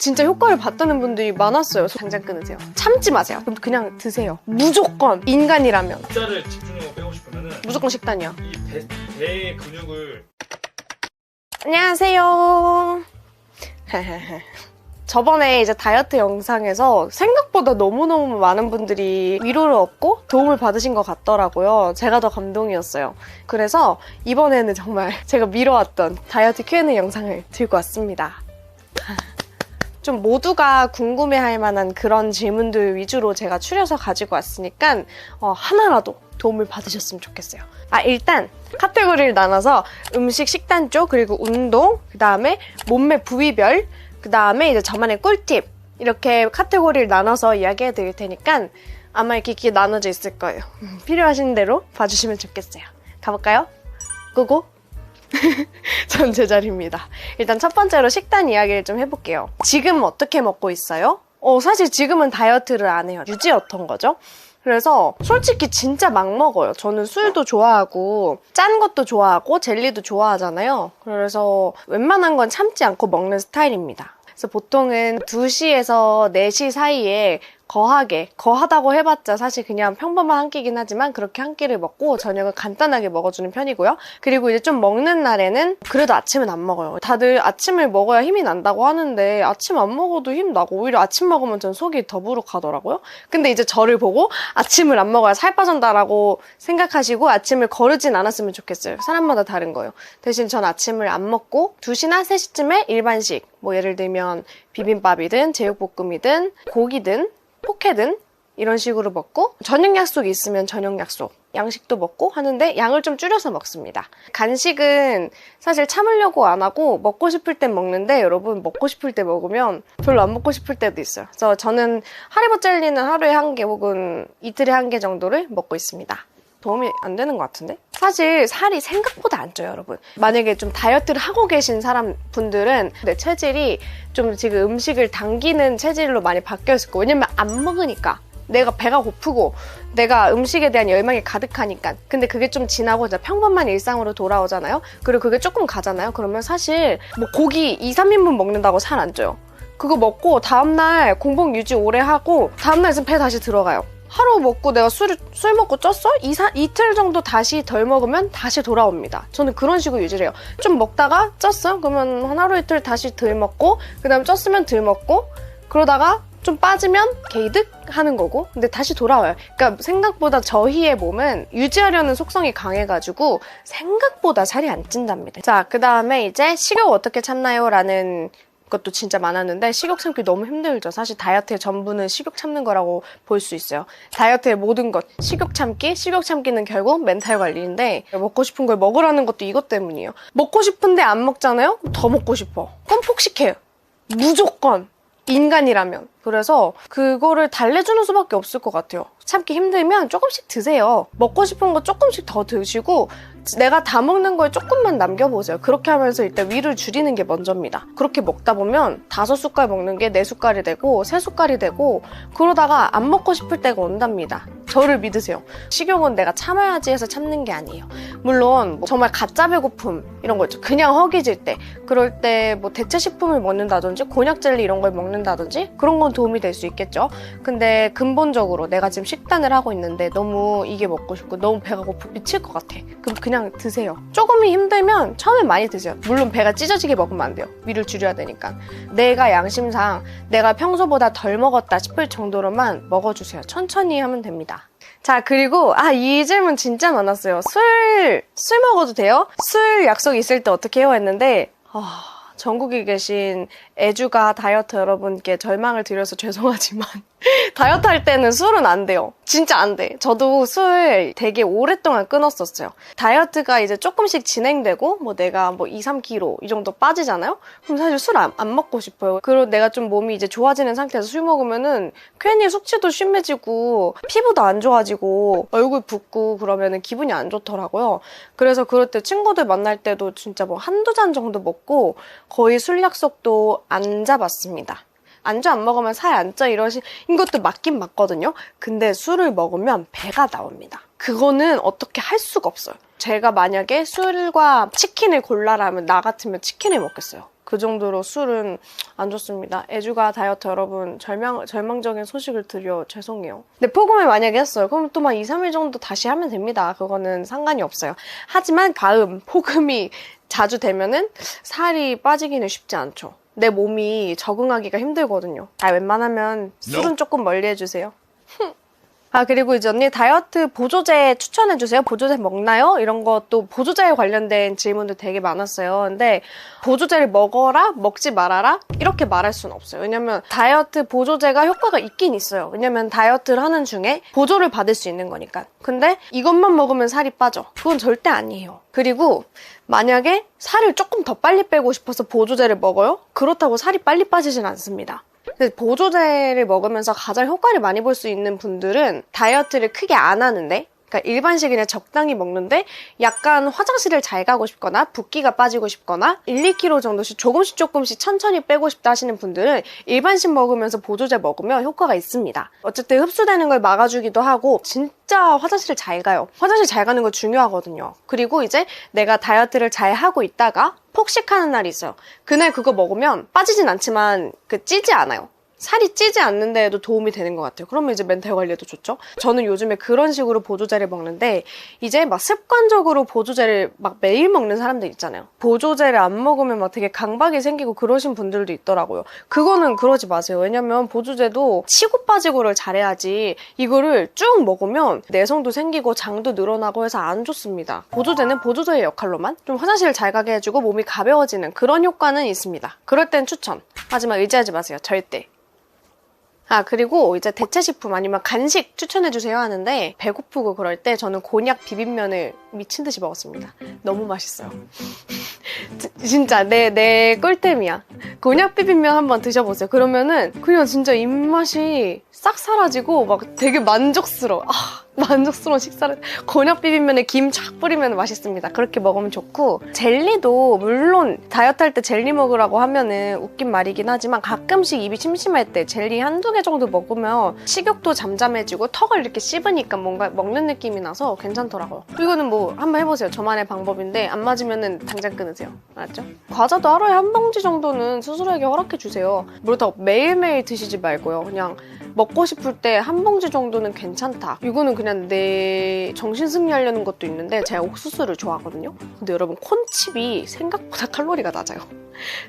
진짜 효과를 봤다는 분들이 많았어요. 당장 끊으세요. 참지 마세요. 그냥 드세요. 무조건 인간이라면. 숫자를 집중력을 빼고 싶으면 무조건 식단이야. 이 배의 근육을. 안녕하세요. 저번에 이제 다이어트 영상에서 생각보다 너무너무 많은 분들이 위로를 얻고 도움을 받으신 것 같더라고요. 제가 더 감동이었어요. 그래서 이번에는 정말 제가 미뤄왔던 다이어트 Q&A 영상을 들고 왔습니다. 좀 모두가 궁금해할 만한 그런 질문들 위주로 제가 추려서 가지고 왔으니까 하나라도 도움을 받으셨으면 좋겠어요. 일단 카테고리를 나눠서 음식, 식단 쪽, 그리고 운동, 그 다음에 몸매 부위별, 그 다음에 이제 저만의 꿀팁, 이렇게 카테고리를 나눠서 이야기해 드릴 테니까 아마 이렇게 길게 나눠져 있을 거예요. 필요하신 대로 봐주시면 좋겠어요. 가볼까요? 고고! 전 제자리입니다. 일단 첫 번째로 식단 이야기를 좀 해볼게요. 지금 어떻게 먹고 있어요? 사실 지금은 다이어트를 안 해요. 유지였던 거죠. 그래서 솔직히 진짜 막 먹어요. 저는 술도 좋아하고 짠 것도 좋아하고 젤리도 좋아하잖아요. 그래서 웬만한 건 참지 않고 먹는 스타일입니다. 그래서 보통은 2시에서 4시 사이에 거하다고 해봤자 사실 그냥 평범한 한 끼긴 하지만 그렇게 한 끼를 먹고 저녁을 간단하게 먹어주는 편이고요. 그리고 이제 좀 먹는 날에는 그래도 아침은 안 먹어요. 다들 아침을 먹어야 힘이 난다고 하는데 아침 안 먹어도 힘 나고 오히려 아침 먹으면 전 속이 더부룩하더라고요. 근데 이제 저를 보고 아침을 안 먹어야 살 빠진다라고 생각하시고 아침을 거르진 않았으면 좋겠어요. 사람마다 다른 거예요. 대신 전 아침을 안 먹고 2시나 3시쯤에 일반식, 뭐 예를 들면 비빔밥이든 제육볶음이든 고기든 포케든 이런 식으로 먹고 저녁 약속이 있으면 저녁 약속, 양식도 먹고 하는데 양을 좀 줄여서 먹습니다. 간식은 사실 참으려고 안 하고 먹고 싶을 땐 먹는데 여러분 먹고 싶을 때 먹으면 별로 안 먹고 싶을 때도 있어요. 그래서 저는 하리보 젤리는 하루에 1개 혹은 이틀에 1개 정도를 먹고 있습니다. 도움이 안 되는 것 같은데? 사실 살이 생각보다 안 쪄요, 여러분. 만약에 좀 다이어트를 하고 계신 분들은 내 체질이 좀 지금 음식을 당기는 체질로 많이 바뀌었을 거예요. 왜냐면 안 먹으니까. 내가 배가 고프고 내가 음식에 대한 열망이 가득하니까. 근데 그게 좀 지나고 이제 평범한 일상으로 돌아오잖아요. 그리고 그게 조금 가잖아요. 그러면 사실 뭐 고기 2, 3인분 먹는다고 살 안 쪄요. 그거 먹고 다음날 공복 유지 오래 하고 다음날 있으면 배 다시 들어가요. 하루 먹고 내가 술 먹고 쪘어? 이틀 정도 다시 덜 먹으면 다시 돌아옵니다. 저는 그런 식으로 유지를 해요. 좀 먹다가 쪘어? 그러면 한 하루 이틀 다시 덜 먹고 그 다음에 쪘으면 덜 먹고 그러다가 좀 빠지면 게이득 하는 거고 근데 다시 돌아와요. 그러니까 생각보다 저희의 몸은 유지하려는 속성이 강해가지고 생각보다 살이 안 찐답니다. 자, 그 다음에 이제 식욕 어떻게 참나요? 라는 것도 진짜 많았는데 식욕 참기 너무 힘들죠. 사실 다이어트의 전부는 식욕 참는 거라고 볼 수 있어요. 다이어트의 모든 것, 식욕 참기는 결국 멘탈 관리인데 먹고 싶은 걸 먹으라는 것도 이것 때문이에요. 먹고 싶은데 안 먹잖아요? 더 먹고 싶어. 그럼 폭식해요. 무조건. 인간이라면. 그래서 그거를 달래주는 수밖에 없을 것 같아요. 참기 힘들면 조금씩 드세요. 먹고 싶은 거 조금씩 더 드시고 내가 다 먹는 걸 조금만 남겨보세요. 그렇게 하면서 일단 위를 줄이는 게 먼저입니다. 그렇게 먹다 보면 5숟갈 먹는 게 4숟갈이 되고 3숟갈이 되고 그러다가 안 먹고 싶을 때가 온답니다. 저를 믿으세요. 식욕은 내가 참아야지 해서 참는 게 아니에요. 물론 뭐 정말 가짜 배고픔 이런 거 있죠. 그냥 허기질 때 그럴 때 뭐 대체 식품을 먹는다든지 곤약 젤리 이런 걸 먹는다든지 그런 건 도움이 될 수 있겠죠. 근데 근본적으로 내가 지금 식단을 하고 있는데 너무 이게 먹고 싶고 너무 배가 고프 미칠 것 같아. 그럼 그냥 드세요. 조금이 힘들면 처음엔 많이 드세요. 물론 배가 찢어지게 먹으면 안 돼요. 위를 줄여야 되니까. 내가 양심상 내가 평소보다 덜 먹었다 싶을 정도로만 먹어주세요. 천천히 하면 됩니다. 자, 그리고 이 질문 진짜 많았어요. 술 먹어도 돼요? 술 약속 있을 때 어떻게 해요? 했는데 전국에 계신 애주가 다이어트 여러분께 절망을 드려서 죄송하지만 다이어트 할 때는 술은 안 돼요. 진짜 안 돼. 저도 술 되게 오랫동안 끊었었어요. 다이어트가 이제 조금씩 진행되고 뭐 내가 뭐 2, 3kg 이 정도 빠지잖아요? 그럼 사실 술 안 먹고 싶어요. 그리고 내가 좀 몸이 이제 좋아지는 상태에서 술 먹으면은 괜히 숙취도 심해지고 피부도 안 좋아지고 얼굴 붓고 그러면은 기분이 안 좋더라고요. 그래서 그럴 때 친구들 만날 때도 진짜 뭐 한두 잔 정도 먹고 거의 술 약속도 안 잡았습니다. 안주 안 먹으면 살 안 쪄 이러신 것도 맞긴 맞거든요. 근데 술을 먹으면 배가 나옵니다. 그거는 어떻게 할 수가 없어요. 제가 만약에 술과 치킨을 골라라면 나 같으면 치킨을 먹겠어요. 그 정도로 술은 안 좋습니다. 애주가 다이어트 여러분 절망적인 소식을 드려 죄송해요. 근데 폭음을 만약에 했어요. 그럼 또 막 2, 3일 정도 다시 하면 됩니다. 그거는 상관이 없어요. 하지만 다음 폭음이 자주 되면은 살이 빠지기는 쉽지 않죠. 내 몸이 적응하기가 힘들거든요. 웬만하면 술은 조금 멀리 해주세요. 그리고 이제 언니 다이어트 보조제 추천해주세요. 보조제 먹나요? 이런 것도 보조제에 관련된 질문도 되게 많았어요. 근데 보조제를 먹어라, 먹지 말아라 이렇게 말할 수는 없어요. 왜냐면 다이어트 보조제가 효과가 있긴 있어요. 왜냐면 다이어트를 하는 중에 보조를 받을 수 있는 거니까. 근데 이것만 먹으면 살이 빠져. 그건 절대 아니에요. 그리고 만약에 살을 조금 더 빨리 빼고 싶어서 보조제를 먹어요? 그렇다고 살이 빨리 빠지진 않습니다. 보조제를 먹으면서 가장 효과를 많이 볼 수 있는 분들은 다이어트를 크게 안 하는데, 그러니까 일반식이나 적당히 먹는데 약간 화장실을 잘 가고 싶거나 붓기가 빠지고 싶거나 1, 2kg 정도씩 조금씩 천천히 빼고 싶다 하시는 분들은 일반식 먹으면서 보조제 먹으면 효과가 있습니다. 어쨌든 흡수되는 걸 막아주기도 하고 진짜 화장실을 잘 가요. 화장실 잘 가는 거 중요하거든요. 그리고 이제 내가 다이어트를 잘 하고 있다가 폭식하는 날이 있어요. 그날 그거 먹으면 빠지진 않지만 찌지 않아요. 살이 찌지 않는 데에도 도움이 되는 것 같아요. 그러면 이제 멘탈 관리에도 좋죠. 저는 요즘에 그런 식으로 보조제를 먹는데 이제 막 습관적으로 보조제를 막 매일 먹는 사람들 있잖아요. 보조제를 안 먹으면 막 되게 강박이 생기고 그러신 분들도 있더라고요. 그거는 그러지 마세요. 왜냐면 보조제도 치고 빠지고를 잘해야지 이거를 쭉 먹으면 내성도 생기고 장도 늘어나고 해서 안 좋습니다. 보조제는 보조제의 역할로만 좀 화장실을 잘 가게 해주고 몸이 가벼워지는 그런 효과는 있습니다. 그럴 땐 추천. 하지만 의지하지 마세요. 절대. 그리고 이제 대체식품 아니면 간식 추천해주세요 하는데 배고프고 그럴 때 저는 곤약 비빔면을 미친 듯이 먹었습니다. 너무 맛있어요. 진짜 내 꿀템이야. 곤약 비빔면 한번 드셔보세요. 그러면은 그냥 진짜 입맛이 싹 사라지고 막 되게 만족스러워. 만족스러운 식사를 곤약 비빔면에 김 쫙 뿌리면 맛있습니다. 그렇게 먹으면 좋고 젤리도 물론 다이어트 할 때 젤리 먹으라고 하면은 웃긴 말이긴 하지만 가끔씩 입이 심심할 때 젤리 한두 개 정도 먹으면 식욕도 잠잠해지고 턱을 이렇게 씹으니까 뭔가 먹는 느낌이 나서 괜찮더라고요. 이거는 뭐 한번 해보세요. 저만의 방법인데 안 맞으면은 당장 끊으세요. 알았죠? 과자도 하루에 한 봉지 정도는 스스로에게 허락해주세요. 그렇다고 매일매일 드시지 말고요. 그냥 먹고 싶을 때 한 봉지 정도는 괜찮다. 이거는 그냥 내 정신 승리하려는 것도 있는데 제가 옥수수를 좋아하거든요. 근데 여러분 콘칩이 생각보다 칼로리가 낮아요.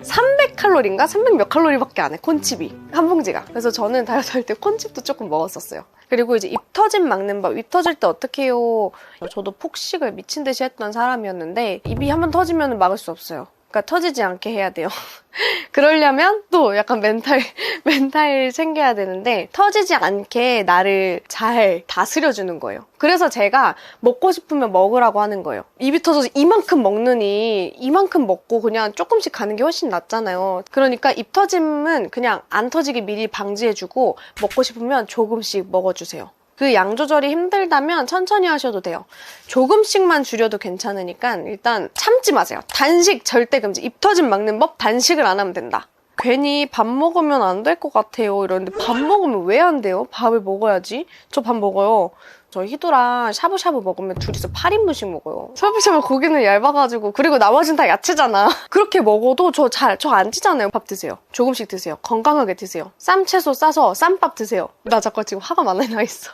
300칼로리인가? 300 몇 칼로리밖에 안 해. 콘칩이 한 봉지가. 그래서 저는 다이어트 할 때 콘칩도 조금 먹었었어요. 그리고 이제 입 터짐 막는 법. 입 터질 때 어떻게 해요? 저도 폭식을 미친 듯이 했던 사람이었는데 입이 한번 터지면 막을 수 없어요. 그러니까 터지지 않게 해야 돼요. 그러려면 또 약간 멘탈 챙겨야 되는데 터지지 않게 나를 잘 다스려주는 거예요. 그래서 제가 먹고 싶으면 먹으라고 하는 거예요. 입이 터져서 이만큼 먹느니 이만큼 먹고 그냥 조금씩 가는 게 훨씬 낫잖아요. 그러니까 입 터짐은 그냥 안 터지게 미리 방지해주고 먹고 싶으면 조금씩 먹어주세요. 그 양 조절이 힘들다면 천천히 하셔도 돼요. 조금씩만 줄여도 괜찮으니까 일단 참지 마세요. 단식 절대 금지. 입 터짐 막는 법 단식을 안 하면 된다. 괜히 밥 먹으면 안 될 것 같아요 이러는데 밥 먹으면 왜 안 돼요? 밥을 먹어야지. 저 밥 먹어요. 저 희두랑 샤브샤브 먹으면 둘이서 8인분씩 먹어요. 샤브샤브 고기는 얇아가지고 그리고 나머지는 다 야채잖아. 그렇게 먹어도 저 안 찌잖아요. 밥 드세요. 조금씩 드세요. 건강하게 드세요. 쌈채소 싸서 쌈밥 드세요. 나 잠깐 지금 화가 많이 나 있어.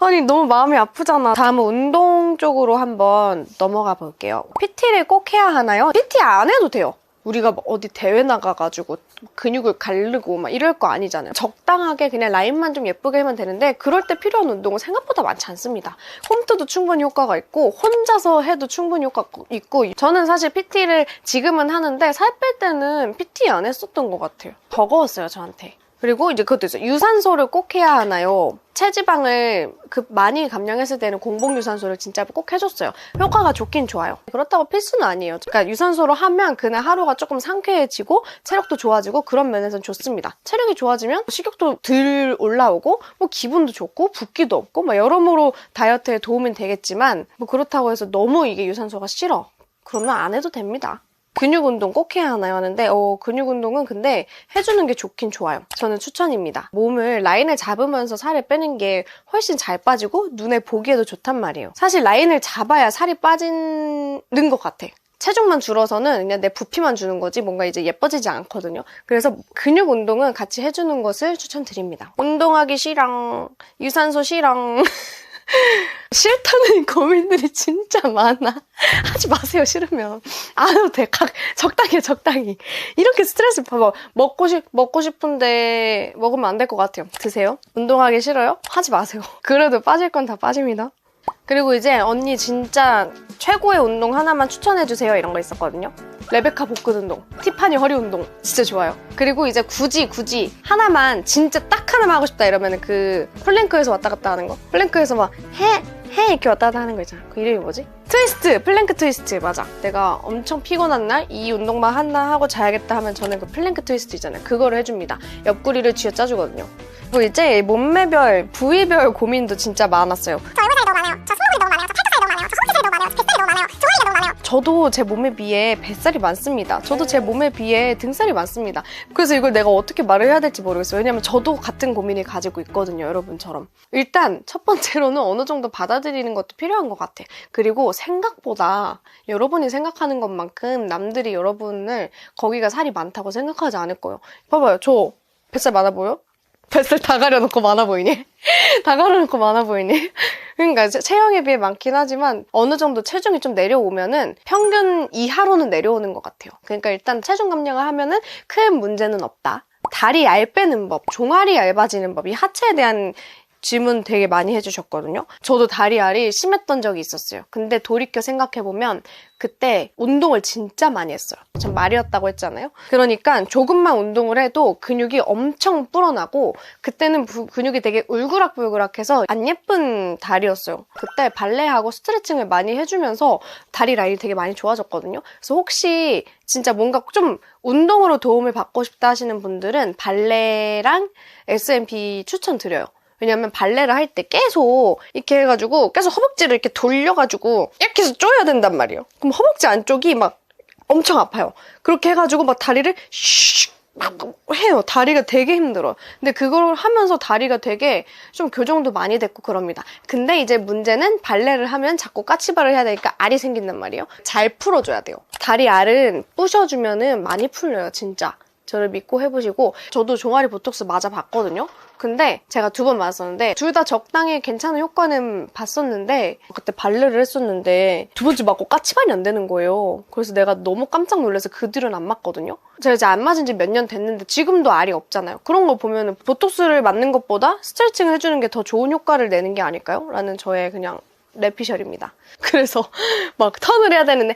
아니 너무 마음이 아프잖아. 다음은 운동 쪽으로 한번 넘어가 볼게요. PT를 꼭 해야 하나요? PT 안 해도 돼요. 우리가 어디 대회 나가가지고 근육을 가르고 막 이럴 거 아니잖아요. 적당하게 그냥 라인만 좀 예쁘게 하면 되는데 그럴 때 필요한 운동은 생각보다 많지 않습니다. 홈트도 충분히 효과가 있고 혼자서 해도 충분히 효과가 있고 저는 사실 PT를 지금은 하는데 살 뺄 때는 PT 안 했었던 것 같아요. 버거웠어요 저한테. 그리고 이제 그것도 있어요. 유산소를 꼭 해야 하나요? 체지방을 많이 감량했을 때는 공복 유산소를 진짜 꼭 해줬어요. 효과가 좋긴 좋아요. 그렇다고 필수는 아니에요. 그러니까 유산소로 하면 그날 하루가 조금 상쾌해지고 체력도 좋아지고 그런 면에서는 좋습니다. 체력이 좋아지면 식욕도 덜 올라오고 뭐 기분도 좋고 붓기도 없고 막 여러모로 다이어트에 도움이 되겠지만 뭐 그렇다고 해서 너무 이게 유산소가 싫어. 그러면 안 해도 됩니다. 근육 운동 꼭 해야 하나요? 하는데 근육 운동은 근데 해주는 게 좋긴 좋아요. 저는 추천입니다. 몸을 라인을 잡으면서 살을 빼는 게 훨씬 잘 빠지고 눈에 보기에도 좋단 말이에요. 사실 라인을 잡아야 살이 빠지는 것 같아. 체중만 줄어서는 그냥 내 부피만 주는 거지 뭔가 이제 예뻐지지 않거든요. 그래서 근육 운동은 같이 해주는 것을 추천드립니다. 운동하기 싫어. 유산소 싫어. 싫다는 고민들이 진짜 많아. 하지 마세요, 싫으면. 안 해도 돼. 적당히 해, 적당히. 이렇게 스트레스 봐봐. 먹고 싶은데 먹으면 안 될 것 같아요. 드세요. 운동하기 싫어요? 하지 마세요. 그래도 빠질 건 다 빠집니다. 그리고 이제 언니 진짜 최고의 운동 하나만 추천해주세요 이런 거 있었거든요. 레베카 복근 운동, 티파니 허리 운동 진짜 좋아요. 그리고 이제 굳이 하나만 진짜 딱 하나만 하고 싶다 이러면 그 플랭크에서 왔다 갔다 하는 거. 플랭크에서 막 해 이렇게 왔다 갔다 하는 거 있잖아. 그 이름이 뭐지? 트위스트! 플랭크 트위스트 맞아. 내가 엄청 피곤한 날 이 운동만 하나 하고 자야겠다 하면 저는 그 플랭크 트위스트 있잖아요. 그거를 해줍니다. 옆구리를 쥐어짜주거든요. 그리고 이제 몸매별, 부위별 고민도 진짜 많았어요. 저 얼굴살이 너무 많아요. 저 승모근이 너무 많아요. 저 팔뚝살이 너무 많아요. 저 허벅지살이 너무 많아요. 저 뱃살이 너무 많아요. 저 종아리가 너무 많아요. 저도 제 몸에 비해 뱃살이 많습니다. 저도 제 몸에 비해 등살이 많습니다. 그래서 이걸 내가 어떻게 말을 해야 될지 모르겠어요. 왜냐면 저도 같은 고민을 가지고 있거든요. 여러분처럼. 일단 첫 번째로는 어느 정도 받아들이는 것도 필요한 것 같아. 그리고 생각보다 여러분이 생각하는 것만큼 남들이 여러분을 거기가 살이 많다고 생각하지 않을 거예요. 봐봐요. 저 뱃살 많아 보여? 뱃살 다 가려놓고 많아 보이니? 다 가려놓고 많아 보이니? 그러니까 체형에 비해 많긴 하지만 어느 정도 체중이 좀 내려오면은 평균 이하로는 내려오는 것 같아요. 그러니까 일단 체중 감량을 하면은 큰 문제는 없다. 다리 알 빼는 법, 종아리 얇아지는 법, 이 하체에 대한 질문 되게 많이 해주셨거든요. 저도 다리 알이 심했던 적이 있었어요. 근데 돌이켜 생각해보면 그때 운동을 진짜 많이 했어요. 전 말이었다고 했잖아요. 그러니까 조금만 운동을 해도 근육이 엄청 불어나고 그때는 근육이 되게 울그락불그락해서 안 예쁜 다리였어요. 그때 발레하고 스트레칭을 많이 해주면서 다리 라인이 되게 많이 좋아졌거든요. 그래서 혹시 진짜 뭔가 좀 운동으로 도움을 받고 싶다 하시는 분들은 발레랑 SMP 추천드려요. 왜냐면 발레를 할 때 계속 이렇게 해가지고 계속 허벅지를 이렇게 돌려가지고 이렇게 해서 쪼여야 된단 말이에요. 그럼 허벅지 안쪽이 막 엄청 아파요. 그렇게 해가지고 막 다리를 막 해요. 다리가 되게 힘들어요. 근데 그걸 하면서 다리가 되게 좀 교정도 많이 됐고 그럽니다. 근데 이제 문제는 발레를 하면 자꾸 까치발을 해야 되니까 알이 생긴단 말이에요. 잘 풀어줘야 돼요. 다리 알은 부셔주면은 많이 풀려요, 진짜. 저를 믿고 해보시고 저도 종아리 보톡스 맞아봤거든요. 근데 제가 2번 맞았었는데 둘 다 적당히 괜찮은 효과는 봤었는데 그때 발레를 했었는데 2번째 맞고 까치발이 안 되는 거예요. 그래서 내가 너무 깜짝 놀라서 그 뒤로는 안 맞거든요. 제가 이제 안 맞은 지 몇 년 됐는데 지금도 알이 없잖아요. 그런 거 보면 보톡스를 맞는 것보다 스트레칭을 해주는 게 더 좋은 효과를 내는 게 아닐까요? 라는 저의 그냥 뇌피셜입니다. 그래서 막 턴을 해야 되는데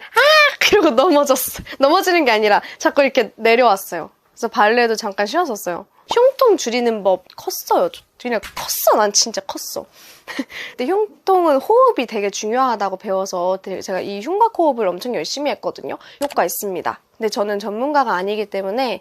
이러고 넘어졌어. 넘어지는 게 아니라 자꾸 이렇게 내려왔어요. 그래서 발레도 잠깐 쉬었었어요. 흉통 줄이는 법 컸어요. 그냥 컸어. 난 진짜 컸어. 근데 흉통은 호흡이 되게 중요하다고 배워서 제가 이 흉곽 호흡을 엄청 열심히 했거든요. 효과 있습니다. 근데 저는 전문가가 아니기 때문에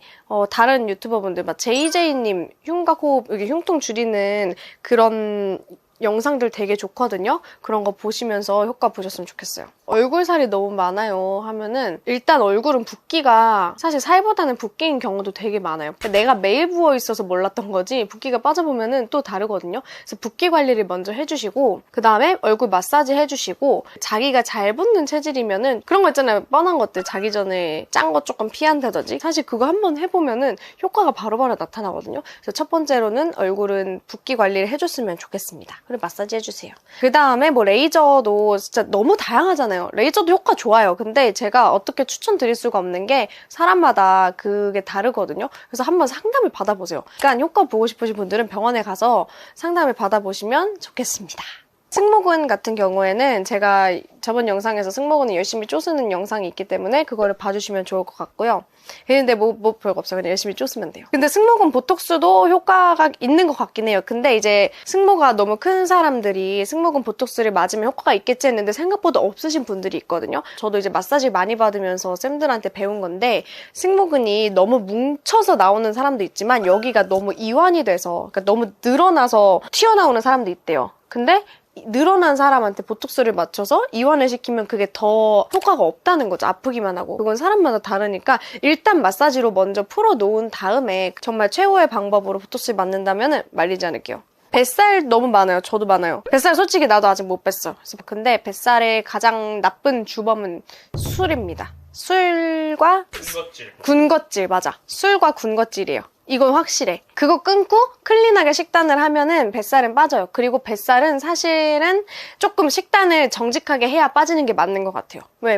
다른 유튜버분들 막 JJ님 흉곽 호흡 여기 흉통 줄이는 그런 영상들 되게 좋거든요. 그런 거 보시면서 효과 보셨으면 좋겠어요. 얼굴살이 너무 많아요 하면은 일단 얼굴은 붓기가 사실 살보다는 붓기인 경우도 되게 많아요. 내가 매일 부어있어서 몰랐던 거지 붓기가 빠져보면은 또 다르거든요. 그래서 붓기 관리를 먼저 해주시고 그 다음에 얼굴 마사지 해주시고 자기가 잘 붓는 체질이면은 그런 거 있잖아요. 뻔한 것들 자기 전에 짠 거 조금 피한다든지 사실 그거 한번 해보면은 효과가 바로바로 나타나거든요. 그래서 첫 번째로는 얼굴은 붓기 관리를 해줬으면 좋겠습니다. 그리고 마사지 해주세요. 그 다음에 뭐 레이저도 진짜 너무 다양하잖아요. 레이저도 효과 좋아요. 근데 제가 어떻게 추천드릴 수가 없는 게 사람마다 그게 다르거든요. 그래서 한번 상담을 받아보세요. 그러니까 효과 보고 싶으신 분들은 병원에 가서 상담을 받아보시면 좋겠습니다. 승모근 같은 경우에는 제가 저번 영상에서 승모근을 열심히 쪼쓰는 영상이 있기 때문에 그거를 봐주시면 좋을 것 같고요. 근데 뭐 별거 없어요. 그냥 열심히 쪼쓰면 돼요. 근데 승모근 보톡스도 효과가 있는 것 같긴 해요. 근데 이제 승모가 너무 큰 사람들이 승모근 보톡스를 맞으면 효과가 있겠지 했는데 생각보다 없으신 분들이 있거든요. 저도 이제 마사지 많이 받으면서 쌤들한테 배운 건데 승모근이 너무 뭉쳐서 나오는 사람도 있지만 여기가 너무 이완이 돼서 그러니까 너무 늘어나서 튀어나오는 사람도 있대요. 근데 늘어난 사람한테 보톡스를 맞춰서 이완을 시키면 그게 더 효과가 없다는 거죠. 아프기만 하고. 그건 사람마다 다르니까 일단 마사지로 먼저 풀어놓은 다음에 정말 최고의 방법으로 보톡스를 맞는다면 말리지 않을게요. 뱃살 너무 많아요. 저도 많아요. 뱃살 솔직히 나도 아직 못 뺐어. 근데 뱃살의 가장 나쁜 주범은 술입니다. 술과 군것질. 군것질, 맞아. 술과 군것질이에요. 이건 확실해. 그거 끊고 클린하게 식단을 하면은 뱃살은 빠져요. 그리고 뱃살은 사실은 조금 식단을 정직하게 해야 빠지는 게 맞는 것 같아요. 왜?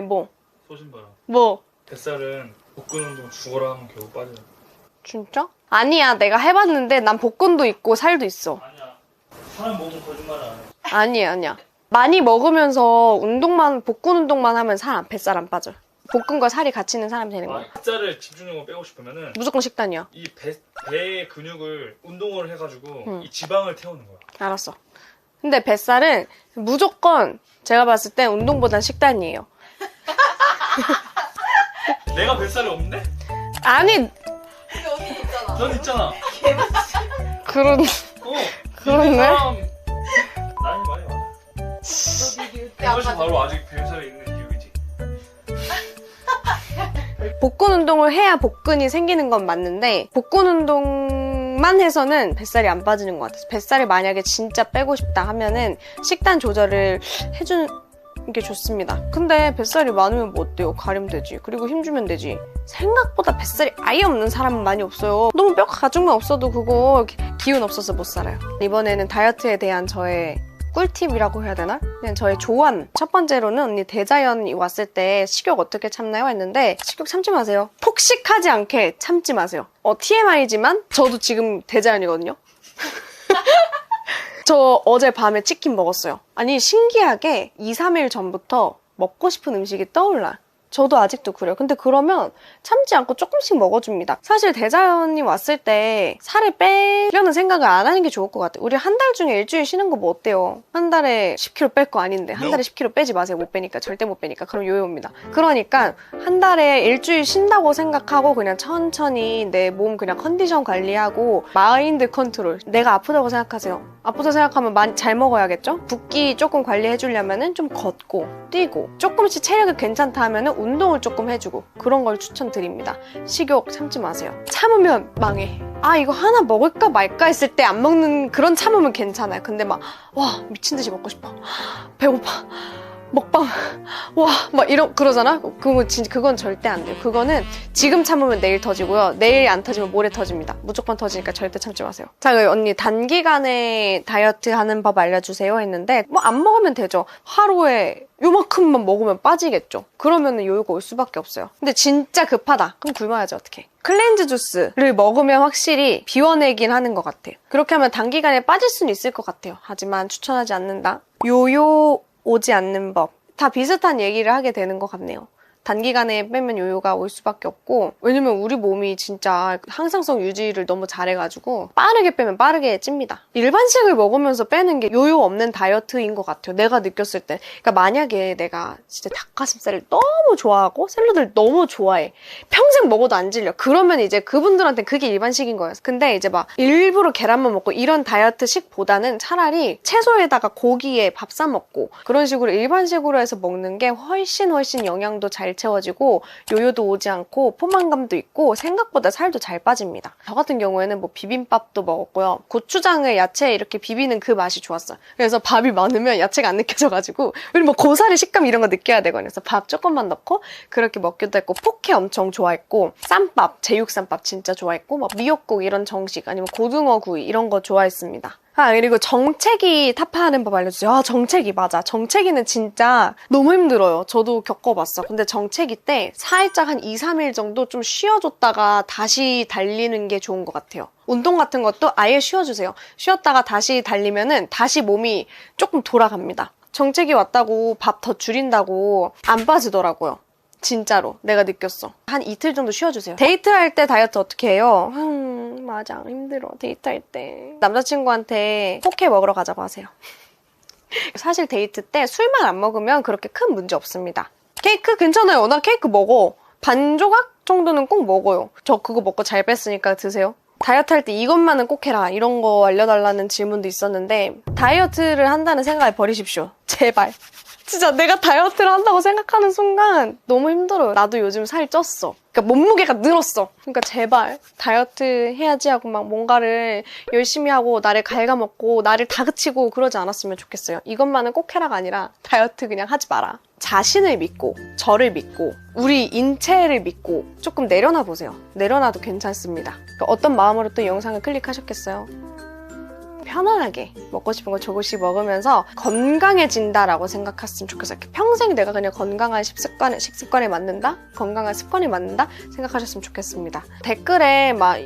소신 봐라. 뭐? 뱃살은 복근 운동 죽어라 하면 결국 빠져. 진짜? 아니야. 내가 해봤는데 난 복근도 있고 살도 있어. 아니야. 사람 몸은 거짓말 안 해. 아니야. 많이 먹으면서 복근 운동만 하면 뱃살 안 빠져. 복근과 살이 같이 있는 사람이 되는 거야. 뱃살을 집중적으로 빼고 싶으면은 무조건 식단이야. 이 배의 근육을 운동을 해가지고 응. 이 지방을 태우는 거야. 알았어. 근데 뱃살은 무조건 제가 봤을 때 운동보단 식단이에요. 내가 뱃살이 없는데? 아니, 넌 있잖아. 그런, 그러네? 사람 나이 많이 많아. 이것이 바로 아직 뱃살이 있는 이유이지. 복근 운동을 해야 복근이 생기는 건 맞는데 복근 운동만 해서는 뱃살이 안 빠지는 것 같아요. 뱃살을 만약에 진짜 빼고 싶다 하면은 식단 조절을 해주는 게 좋습니다. 근데 뱃살이 많으면 뭐 어때요? 가리면 되지. 그리고 힘주면 되지. 생각보다 뱃살이 아예 없는 사람은 많이 없어요. 너무 뼈가 가죽만 없어도 그거 기운 없어서 못 살아요. 이번에는 다이어트에 대한 저의 꿀팁이라고 해야 되나? 그냥 저의 조언. 첫 번째로는 언니 대자연이 왔을 때 식욕 어떻게 참나요? 했는데 식욕 참지 마세요. 폭식하지 않게 참지 마세요. TMI지만 저도 지금 대자연이거든요. 저 어제 밤에 치킨 먹었어요. 아니 신기하게 2, 3일 전부터 먹고 싶은 음식이 떠올라. 저도 아직도 그래요. 근데 그러면 참지 않고 조금씩 먹어줍니다. 사실 대자연이 왔을 때 살을 빼려는 생각을 안 하는 게 좋을 것 같아요. 우리 한 달 중에 일주일 쉬는 거 뭐 어때요? 한 달에 10kg 뺄 거 아닌데 한 달에 10kg 빼지 마세요. 못 빼니까. 절대 못 빼니까. 그럼 요요입니다. 그러니까 한 달에 일주일 쉰다고 생각하고 그냥 천천히 내 몸 그냥 컨디션 관리하고 마인드 컨트롤. 내가 아프다고 생각하세요. 아프다 생각하면 잘 먹어야겠죠? 붓기 조금 관리해주려면은 좀 걷고 뛰고 조금씩 체력이 괜찮다 하면은 운동을 조금 해주고 그런 걸 추천드립니다. 식욕 참지 마세요. 참으면 망해. 아 이거 하나 먹을까 말까 했을 때 안 먹는 그런 참으면 괜찮아요. 근데 막 와 미친 듯이 먹고 싶어. 배고파. 먹방 와 막 그러잖아. 그건 절대 안 돼요. 그거는 지금 참으면 내일 터지고요. 내일 안 터지면 모레 터집니다. 무조건 터지니까 절대 참지 마세요. 자 언니 단기간에 다이어트 하는 법 알려주세요 했는데 뭐 안 먹으면 되죠. 하루에 요만큼만 먹으면 빠지겠죠. 그러면은 요요가 올 수밖에 없어요. 근데 진짜 급하다. 그럼 굶어야지 어떡해. 클렌즈 주스를 먹으면 확실히 비워내긴 하는 것 같아요. 그렇게 하면 단기간에 빠질 수는 있을 것 같아요. 하지만 추천하지 않는다. 요요 오지 않는 법. 다 비슷한 얘기를 하게 되는 것 같네요. 단기간에 빼면 요요가 올 수밖에 없고 왜냐면 우리 몸이 진짜 항상성 유지를 너무 잘해가지고 빠르게 빼면 빠르게 찝니다. 일반식을 먹으면서 빼는 게 요요 없는 다이어트인 것 같아요. 내가 느꼈을 때. 그러니까 만약에 내가 진짜 닭가슴살을 너무 좋아하고 샐러드를 너무 좋아해. 평생 먹어도 안 질려. 그러면 이제 그분들한테 그게 일반식인 거예요. 근데 이제 막 일부러 계란만 먹고 이런 다이어트식보다는 차라리 채소에다가 고기에 밥 싸 먹고 그런 식으로 일반식으로 해서 먹는 게 훨씬 영양도 잘 채워지고 요요도 오지 않고 포만감도 있고 생각보다 살도 잘 빠집니다. 저 같은 경우에는 뭐 비빔밥도 먹었고요. 고추장을 야채에 이렇게 비비는 그 맛이 좋았어요. 그래서 밥이 많으면 야채가 안 느껴져가지고 우리 뭐 고사리 식감 이런 거 느껴야 되거든요. 그래서 밥 조금만 넣고 그렇게 먹기도 했고 포케 엄청 좋아했고 쌈밥, 제육쌈밥 진짜 좋아했고 막 미역국 이런 정식 아니면 고등어구이 이런 거 좋아했습니다. 그리고 정체기 타파하는 법 알려주세요. 정체기 맞아. 정체기는 진짜 너무 힘들어요. 저도 겪어봤어. 근데 정체기 때 살짝 한 2, 3일 정도 좀 쉬어줬다가 다시 달리는 게 좋은 것 같아요. 운동 같은 것도 아예 쉬어주세요. 쉬었다가 다시 달리면은 다시 몸이 조금 돌아갑니다. 정체기 왔다고 밥 더 줄인다고 안 빠지더라고요. 진짜로 내가 느꼈어. 한 이틀 정도 쉬어주세요. 데이트할 때 다이어트 어떻게 해요? 맞아 힘들어. 데이트할 때 남자친구한테 포케 먹으러 가자고 하세요. 사실 데이트 때 술만 안 먹으면 그렇게 큰 문제 없습니다. 케이크 괜찮아요. 나 케이크 먹어. 반 조각 정도는 꼭 먹어요. 저 그거 먹고 잘 뺐으니까 드세요. 다이어트 할 때 이것만은 꼭 해라 이런 거 알려달라는 질문도 있었는데 다이어트를 한다는 생각을 버리십시오. 제발. 진짜 내가 다이어트를 한다고 생각하는 순간 너무 힘들어요. 나도 요즘 살 쪘어. 그러니까 몸무게가 늘었어. 그러니까 제발 다이어트 해야지 하고 막 뭔가를 열심히 하고 나를 갉아먹고 나를 다그치고 그러지 않았으면 좋겠어요. 이것만은 꼭 해라가 아니라 다이어트 그냥 하지 마라. 자신을 믿고 저를 믿고 우리 인체를 믿고 조금 내려놔 보세요. 내려놔도 괜찮습니다. 그러니까 어떤 마음으로 또 영상을 클릭하셨겠어요? 편안하게 먹고 싶은 거 조금씩 먹으면서 건강해진다라고 생각했으면 좋겠어요. 평생 내가 그냥 건강한 식습관에 맞는다? 건강한 습관이 맞는다? 생각하셨으면 좋겠습니다. 댓글에 막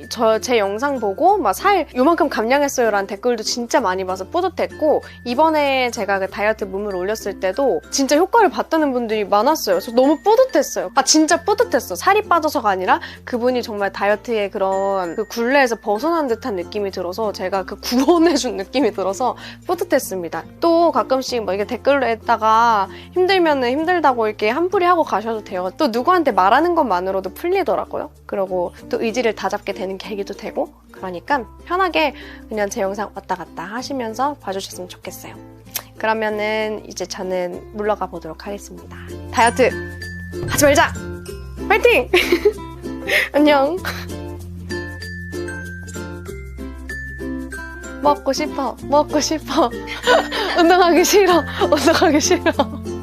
제 영상 보고 막 살 요만큼 감량했어요 라는 댓글도 진짜 많이 봐서 뿌듯했고 이번에 제가 그 다이어트 몸을 올렸을 때도 진짜 효과를 봤다는 분들이 많았어요. 그래서 너무 뿌듯했어요. 아 진짜 뿌듯했어. 살이 빠져서가 아니라 그분이 정말 다이어트의 그런 그 굴레에서 벗어난 듯한 느낌이 들어서 제가 그 구원해준 느낌이 들어서 뿌듯했습니다. 또 가끔씩 뭐 이게 댓글에다가 힘들면은 힘들다고 이렇게 한풀이 하고 가셔도 돼요. 또 누구한테 말하는 것만으로도 풀리더라고요. 그리고 또 의지를 다잡게 되는 계기도 되고 그러니까 편하게 그냥 제 영상 왔다 갔다 하시면서 봐주셨으면 좋겠어요. 그러면은 이제 저는 물러가 보도록 하겠습니다. 다이어트 하지 말자! 파이팅! 안녕. 먹고 싶어. 운동하기 싫어.